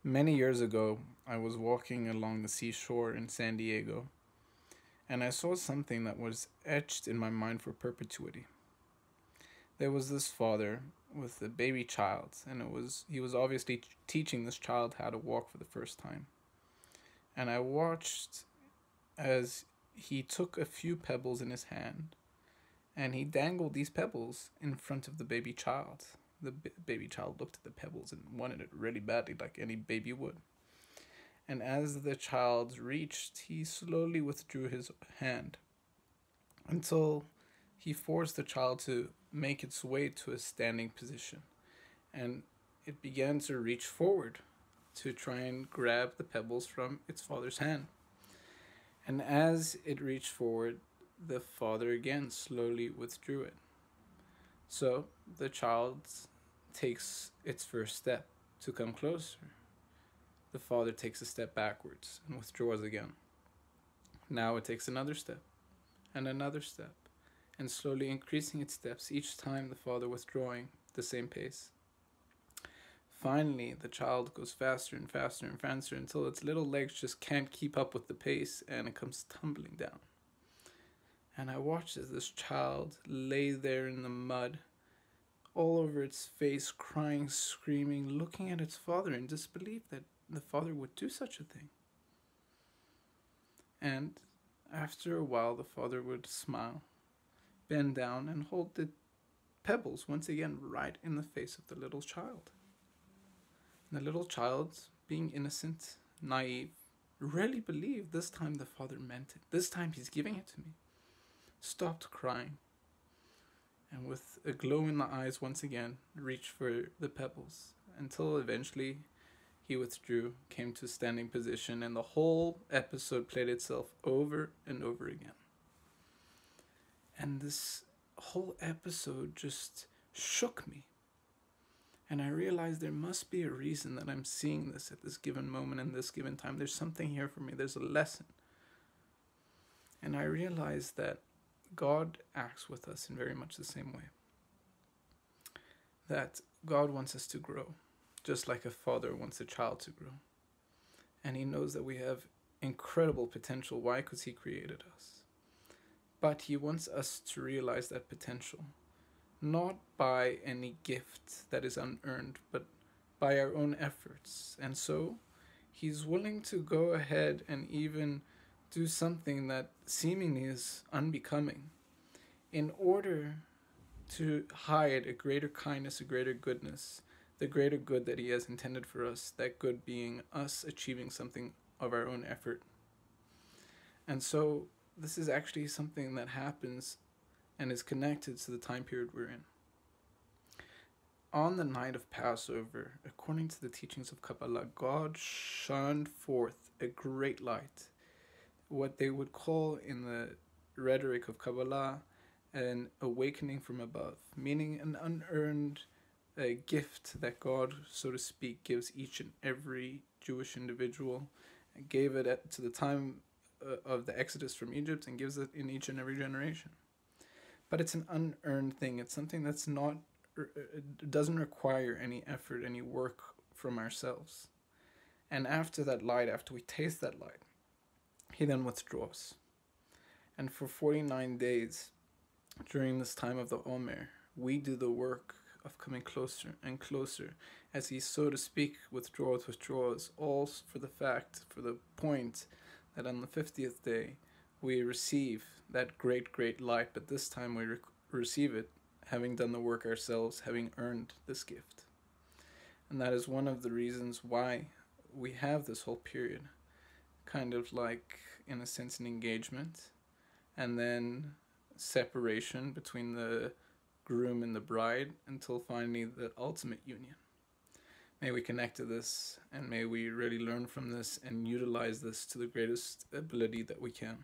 Many years ago, I was walking along the seashore in San Diego, and I saw something that was etched in my mind for perpetuity. There was this father with a baby child, and he was obviously teaching this child how to walk for the first time. And I watched as he took a few pebbles in his hand, and he dangled these pebbles in front of the baby child. The baby child looked at the pebbles and wanted it really badly, like any baby would. And as the child reached, he slowly withdrew his hand until he forced the child to make its way to a standing position. And it began to reach forward to try and grab the pebbles from its father's hand. And as it reached forward, the father again slowly withdrew it. So the child takes its first step to come closer. The father takes a step backwards and withdraws again. Now it takes another step and another step, and slowly increasing its steps each time the father withdrawing the same pace. Finally, the child goes faster and faster and faster until its little legs just can't keep up with the pace and it comes tumbling down. And I watched as this child lay there in the mud, all over its face, crying, screaming, looking at its father in disbelief that the father would do such a thing. And after a while, the father would smile, bend down, and hold the pebbles once again right in the face of the little child. And the little child, being innocent, naive, really believed this time the father meant it. This time he's giving it to me. Stopped crying, and with a glow in the eyes once again, reached for the pebbles, until eventually he withdrew, came to a standing position, and the whole episode played itself over and over again. And this whole episode just shook me. And I realized there must be a reason that I'm seeing this at this given moment and this given time. There's something here for me. There's a lesson. And I realized that God acts with us in very much the same way. That God wants us to grow, just like a father wants a child to grow. And he knows that we have incredible potential. Why? Because he created us. But he wants us to realize that potential, not by any gift that is unearned, but by our own efforts. And so he's willing to go ahead and even do something that seemingly is unbecoming in order to hide a greater kindness, a greater goodness, the greater good that he has intended for us, that good being us achieving something of our own effort. And so this is actually something that happens and is connected to the time period we're in. On the night of Passover, according to the teachings of Kabbalah, God shone forth a great light, what they would call in the rhetoric of Kabbalah an awakening from above, meaning an unearned gift that God, so to speak, gives each and every Jewish individual, and gave it to the time of the Exodus from Egypt, and gives it in each and every generation. But it's an unearned thing. It's something that's not, it doesn't require any effort, any work from ourselves. And after that light, after we taste that light, he then withdraws. And for 49 days, during this time of the Omer, we do the work of coming closer and closer as he, so to speak, withdraws, all for the point that on the 50th day, we receive that great light, but this time we receive it having done the work ourselves, having earned this gift. And that is one of the reasons why we have this whole period, kind of like, in a sense, an engagement, and then separation between the groom and the bride until finally the ultimate union. May we connect to this, and may we really learn from this and utilize this to the greatest ability that we can.